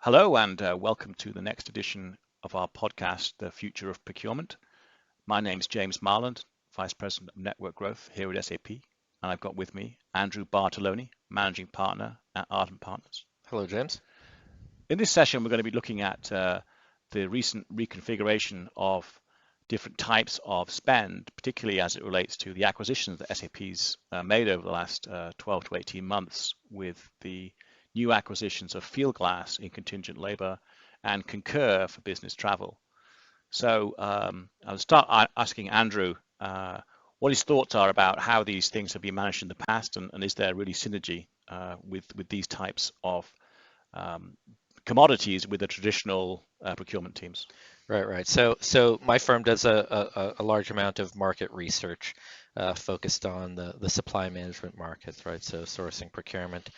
Hello and welcome to the next edition of our podcast, The Future of Procurement. My name is James Marland, Vice President of Network Growth here at SAP, and I've got with me Andrew Bartoloni, Managing Partner at Ardent Partners. Hello, James. In this session, we're going to be looking at the recent reconfiguration of different types of spend, particularly as it relates to the acquisitions that SAP's made over the last 12 to 18 months with the new acquisitions of Fieldglass in contingent labor and Concur for business travel. So I'll start asking Andrew what his thoughts are about how these things have been managed in the past, and is there really synergy with these types of commodities with the traditional procurement teams? Right. So my firm does a large amount of market research focused on the supply management markets, right? So sourcing, procurement,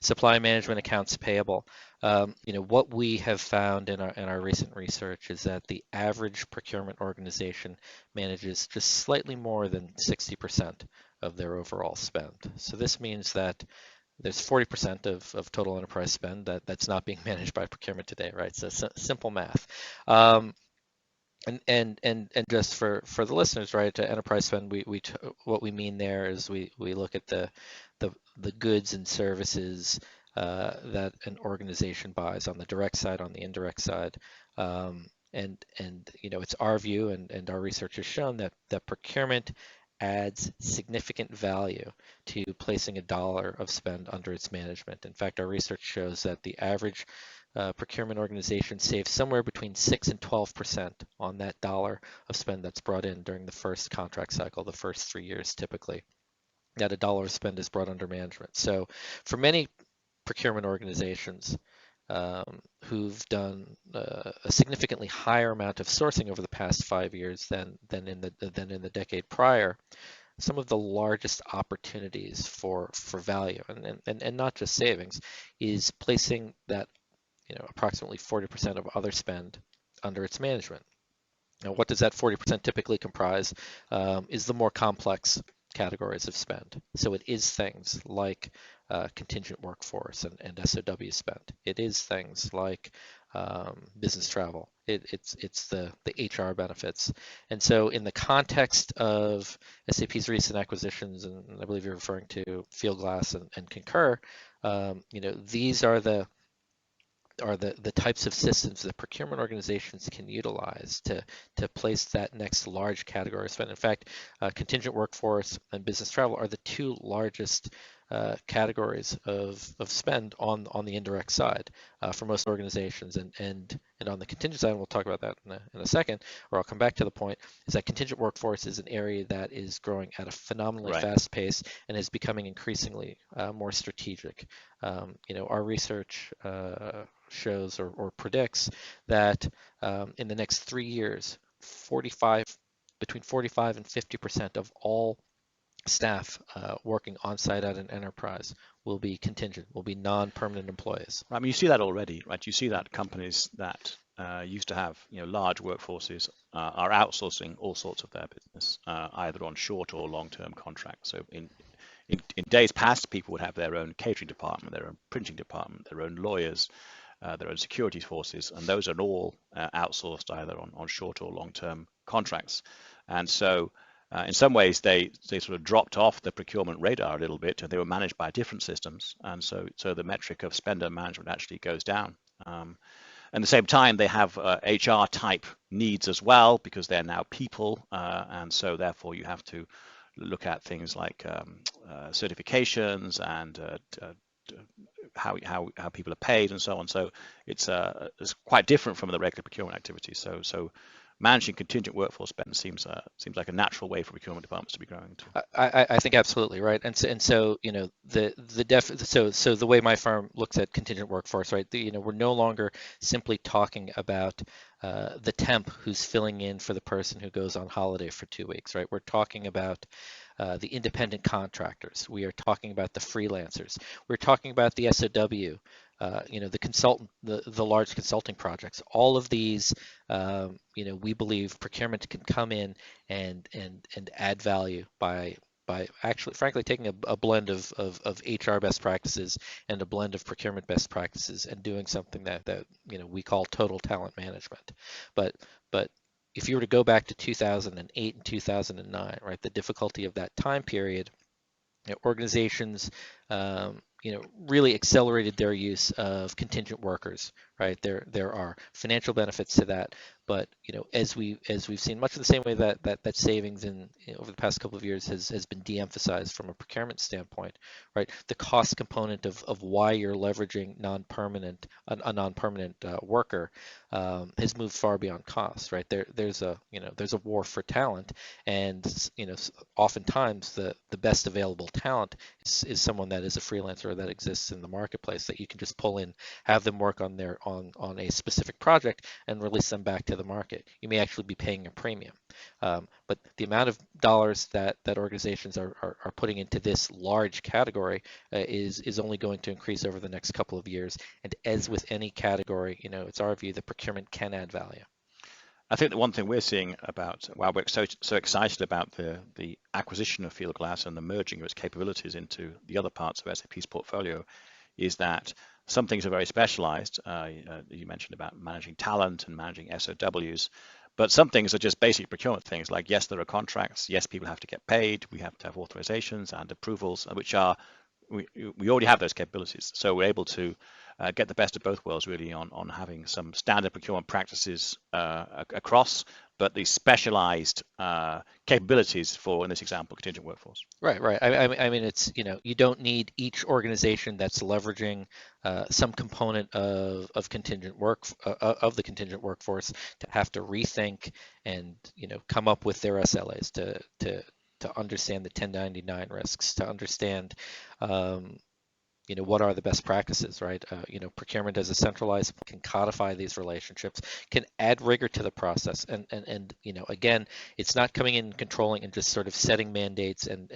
supply management, accounts payable. What we have found in our recent research is that the average procurement organization manages just slightly more than 60% of their overall spend. So this means that there's 40% of total enterprise spend that's not being managed by procurement today, right? So simple math. And just for the listeners, right? Enterprise spend, what we mean there is we look at the goods and services that an organization buys on the direct side, on the indirect side. And it's our view, and our research has shown that procurement adds significant value to placing a dollar of spend under its management. In fact, our research shows that the average procurement organization saves somewhere between 6 and 12% on that dollar of spend that's brought in during the first contract cycle, the first 3 years typically, that a dollar of spend is brought under management. So for many procurement organizations who've done a significantly higher amount of sourcing over the past 5 years than in the decade prior, some of the largest opportunities for value and not just savings is placing that approximately 40% of other spend under its management. Now, what does that 40% typically comprise? Is the more complex categories of spend. So it is things like contingent workforce and SOW spend. It is things like business travel. It's the HR benefits. And so in the context of SAP's recent acquisitions, and I believe you're referring to Fieldglass and Concur, these are the types of systems that procurement organizations can utilize to place that next large category of spend. In fact, contingent workforce and business travel are the two largest categories of spend on the indirect side for most organizations. And on the contingent side, and we'll talk about that in a second, or I'll come back to the point, is that contingent workforce is an area that is growing at a phenomenally fast pace and is becoming increasingly more strategic. Our research shows or predicts that in the next 3 years, between 45 and 50% of all staff working on site at an enterprise will be contingent, will be non-permanent employees. I mean, you see that already, right? You see that companies that used to have large workforces are outsourcing all sorts of their business, either on short or long-term contracts. So in days past, people would have their own catering department, their own printing department, their own lawyers, their own security forces, and those are all outsourced either on short or long-term contracts. And so in some ways, they sort of dropped off the procurement radar a little bit, and they were managed by different systems. And so the metric of spender management actually goes down. At the same time, they have HR type needs as well, because they're now people. And so therefore, you have to look at things like certifications and how people are paid and so on. So it's quite different from the regular procurement activities. So managing contingent workforce spend seems like a natural way for procurement departments to be growing to. I think absolutely right, and so the way my firm looks at contingent workforce, right? We're no longer simply talking about the temp who's filling in for the person who goes on holiday for 2 weeks, right? We're talking about the independent contractors. We are talking about the freelancers. We're talking about the SOW. The consultant, the large consulting projects, all of these, we believe procurement can come in and add value by by actually, frankly, taking a blend of HR best practices and a blend of procurement best practices and doing something that we call total talent management. But but if you were to go back to 2008 and 2009, right, the difficulty of that time period, organizations really accelerated their use of contingent workers, right? There are financial benefits to that, but as we've seen, much of the same way that savings in over the past couple of years has been de-emphasized from a procurement standpoint, right? The cost component of why you're leveraging a non-permanent worker has moved far beyond cost, right? There's a war for talent, and oftentimes the best available talent is someone that is a freelancer that exists in the marketplace that you can just pull in, have them work on a specific project and release them back to the market. You may actually be paying a premium. But the amount of dollars that organizations are putting into this large category is only going to increase over the next couple of years. And as with any category, it's our view that procurement can add value. I think the one thing we're seeing about why we're so excited about the acquisition of Fieldglass and the merging of its capabilities into the other parts of SAP's portfolio is that some things are very specialized. You mentioned about managing talent and managing SOWs, but some things are just basic procurement things like, yes, there are contracts, yes, people have to get paid, we have to have authorizations and approvals, which are we already have those capabilities. So we're able to get the best of both worlds really on having some standard procurement practices across, but the specialized capabilities for, in this example, contingent workforce. Right, right. I mean, it's, you don't need each organization that's leveraging some component of contingent work of the contingent workforce to have to rethink and, come up with their SLAs to understand the 1099 risks, to understand what are the best practices, right? Procurement as a centralized can codify these relationships, can add rigor to the process, and again, it's not coming in and controlling and just sort of setting mandates and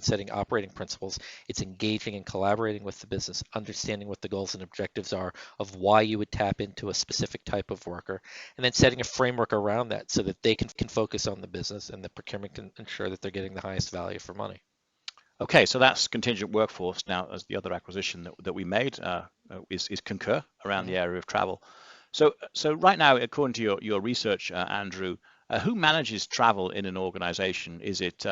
setting operating principles. It's engaging and collaborating with the business, understanding what the goals and objectives are of why you would tap into a specific type of worker, and then setting a framework around that so that they can focus on the business and the procurement can ensure that they're getting the highest value for money. Okay, so that's contingent workforce. Now, as the other acquisition that we made is Concur around the area of travel. So right now, according to your research, Andrew, who manages travel in an organization? Is it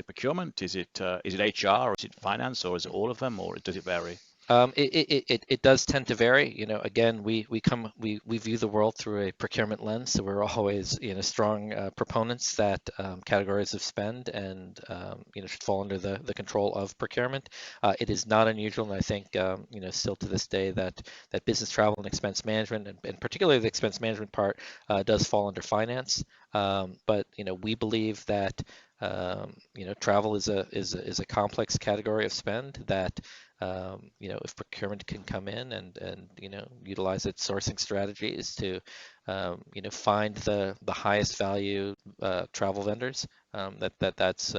procurement? Is it HR? Or is it finance? Or is it all of them? Or does it vary? It does tend to vary. Again, we view the world through a procurement lens, so we're always strong proponents that categories of spend and should fall under the control of procurement. It is not unusual, and I think still to this day that business travel and expense management, and particularly the expense management part, does fall under finance. But we believe that travel is a complex category of spend that if procurement can come in and utilize its sourcing strategies to find the highest value travel vendors, that's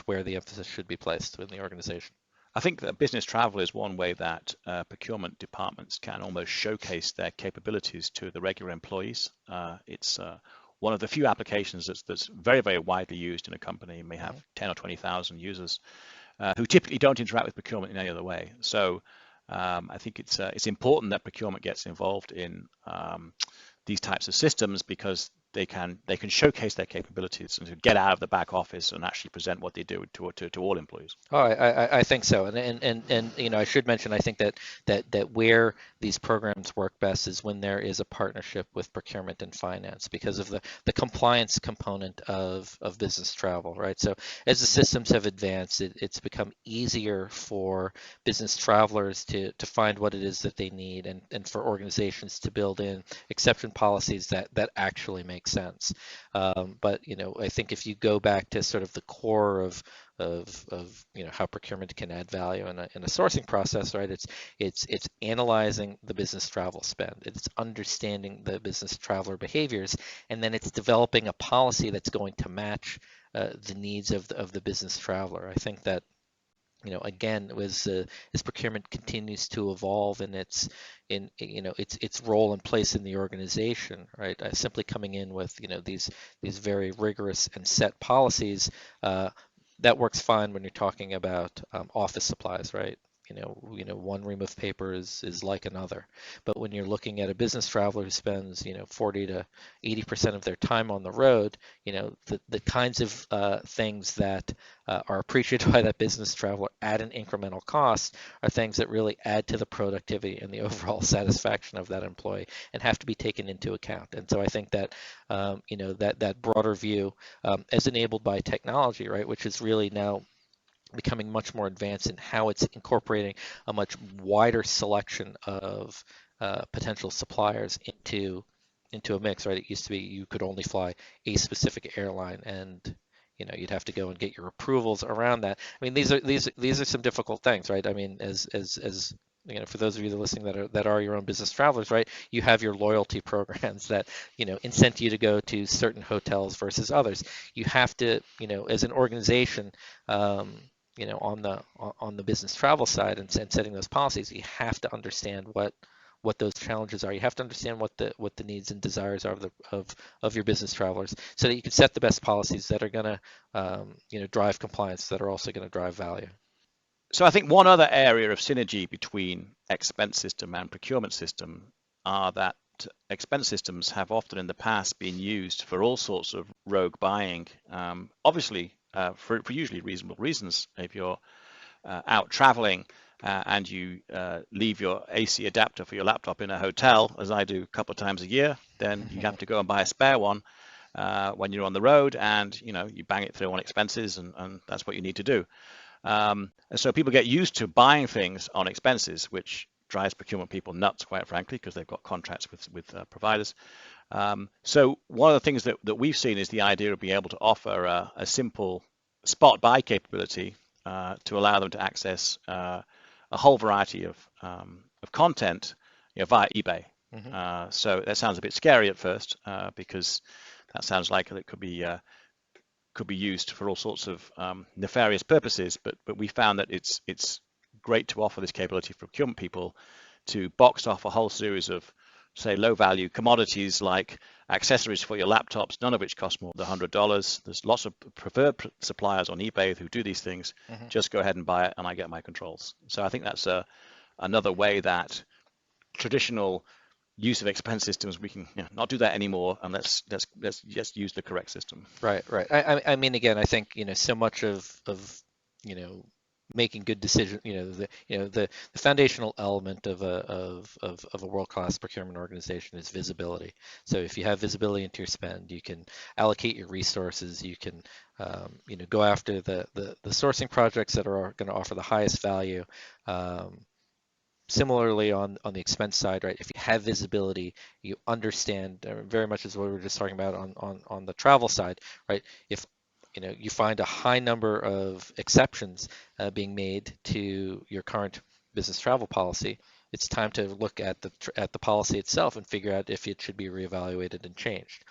where the emphasis should be placed in the organization. I think that business travel is one way that procurement departments can almost showcase their capabilities to the regular employees. It's one of the few applications that's very, very widely used in a company. It may have 10 or 20,000 users who typically don't interact with procurement in any other way. So I think it's important that procurement gets involved in these types of systems because they can showcase their capabilities and to get out of the back office and actually present what they do to all employees. Oh, I think so, and I should mention, I think that where these programs work best is when there is a partnership with procurement and finance because of the compliance component of business travel, right? So as the systems have advanced, it's become easier for business travelers to find what it is that they need and for organizations to build in exception policies that actually make sense. But I think if you go back to sort of the core of how procurement can add value in a sourcing process, right? It's analyzing the business travel spend. It's understanding the business traveler behaviors, and then it's developing a policy that's going to match the needs of the business traveler. I think that again, as procurement continues to evolve in its role and place in the organization, right? Simply coming in with these very rigorous and set policies that works fine when you're talking about office supplies, right? One ream of paper is like another. But when you're looking at a business traveler who spends, 40 to 80% of their time on the road, the kinds of things that are appreciated by that business traveler at an incremental cost are things that really add to the productivity and the overall satisfaction of that employee and have to be taken into account. And so I think that, that broader view, as enabled by technology, right, which is really now becoming much more advanced in how it's incorporating a much wider selection of potential suppliers into a mix, right? It used to be you could only fly a specific airline, and you'd have to go and get your approvals around that. I mean, these are some difficult things, right? I mean, as for those of you that are listening that are your own business travelers, right? You have your loyalty programs that incent you to go to certain hotels versus others. You have to, as an organization, um, on the business travel side and setting those policies, you have to understand what those challenges are. You have to understand what the needs and desires are of your business travelers, so that you can set the best policies that are going to drive compliance, that are also going to drive value. So I think one other area of synergy between expense system and procurement system are that expense systems have often in the past been used for all sorts of rogue buying, obviously for usually reasonable reasons. If you're out traveling and you leave your AC adapter for your laptop in a hotel, as I do a couple of times a year, then you have to go and buy a spare one when you're on the road, and you bang it through on expenses, and that's what you need to do. And so people get used to buying things on expenses, which drives procurement people nuts, quite frankly, because they've got contracts with providers. So one of the things that we've seen is the idea of being able to offer a simple spot buy capability to allow them to access a whole variety of content via eBay. Mm-hmm. So that sounds a bit scary at first because that sounds like it could be used for all sorts of nefarious purposes, but we found that it's great to offer this capability for procurement people to box off a whole series of, say, low value commodities like accessories for your laptops, none of which cost more than $100. There's lots of preferred suppliers on eBay who do these things. Mm-hmm. Just go ahead and buy it, and I get my controls. So I think that's another way that traditional use of expense systems, we can not do that anymore, and let's just use the correct system. Right, right. I mean, again, I think so much of you know making good decisions. The foundational element of a world-class procurement organization is visibility. So if you have visibility into your spend, you can allocate your resources. You can go after the sourcing projects that are going to offer the highest value. Similarly, on the expense side, right? If you have visibility, you understand very much as what we were just talking about on the travel side, right? If you find a high number of exceptions being made to your current business travel policy, it's time to look at the policy itself and figure out if it should be reevaluated and changed.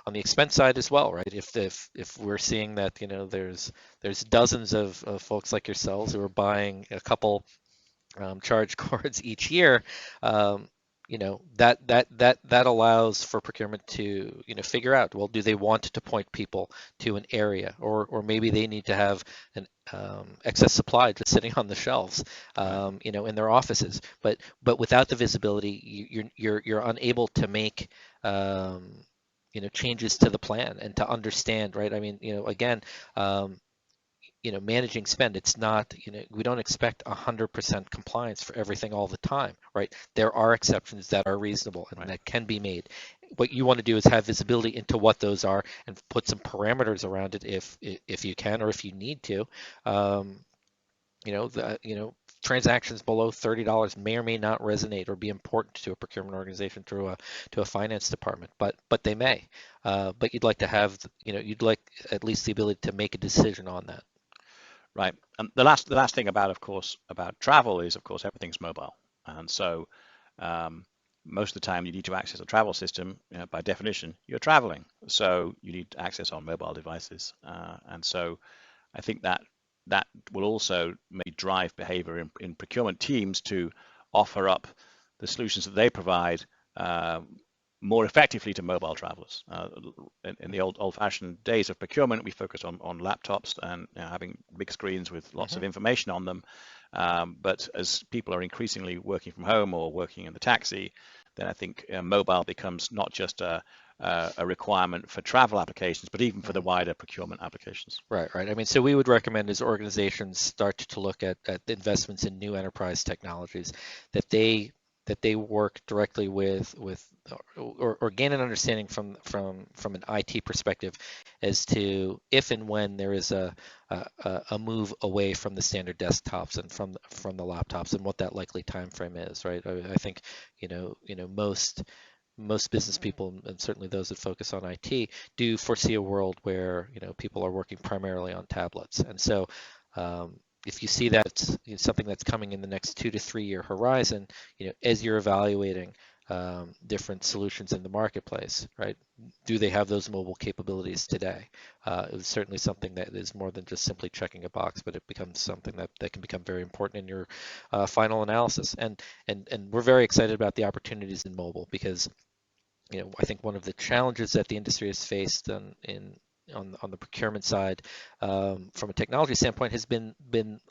On the expense side as well, right? If we're seeing that there's dozens of folks like yourselves who are buying a couple charge cords each year, that allows for procurement to figure out, well, do they want to point people to an area, or maybe they need to have an excess supply just sitting on the shelves, in their offices. But without the visibility, you're unable to make changes to the plan and to understand, right? I mean, again, managing spend, it's not, we don't expect 100% compliance for everything all the time, right? There are exceptions that are reasonable and that can be made. What you want to do is have visibility into what those are and put some parameters around it if you can, or if you need to. Transactions below $30 may or may not resonate or be important to a procurement organization to a finance department, but they may. But you'd like to have, you'd like at least the ability to make a decision on that. Right. And the last thing about travel is, of course, everything's mobile. And so most of the time you need to access a travel system, by definition, you're traveling. So you need access on mobile devices. And so I think that will also maybe drive behavior in procurement teams to offer up the solutions that they provide more effectively to mobile travelers. In the old-fashioned days of procurement, we focused on laptops and having big screens with lots of information on them. But as people are increasingly working from home or working in the taxi, then I think mobile becomes not just a requirement for travel applications, but even for the wider procurement applications. Right, right. I mean, so we would recommend as organizations start to look at the investments in new enterprise technologies that they work directly with or gain an understanding from an IT perspective as to if and when there is a move away from the standard desktops and from the laptops and what that likely time frame is, right? I think most business people, and certainly those that focus on IT, do foresee a world where people are working primarily on tablets. And so, if you see that it's something that's coming in the next 2 to 3 year horizon, as you're evaluating different solutions in the marketplace, right? Do they have those mobile capabilities today? It's certainly something that is more than just simply checking a box, but it becomes something that can become very important in your final analysis. And we're very excited about the opportunities in mobile because I think one of the challenges that the industry has faced on the procurement side, from a technology standpoint, has been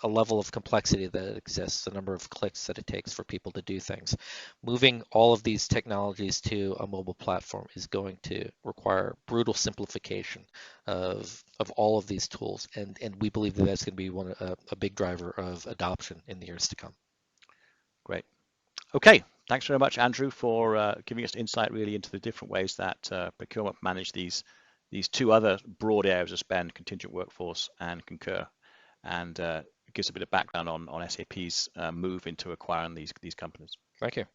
a level of complexity that exists, the number of clicks that it takes for people to do things. Moving all of these technologies to a mobile platform is going to require brutal simplification of all of these tools, and we believe that that's going to be a big driver of adoption in the years to come. Great. Okay, thanks very much, Andrew, for giving us insight really into the different ways that procurement manage these two other broad areas of spend, contingent workforce and Concur, and it gives a bit of background on SAP's move into acquiring these companies. Thank you.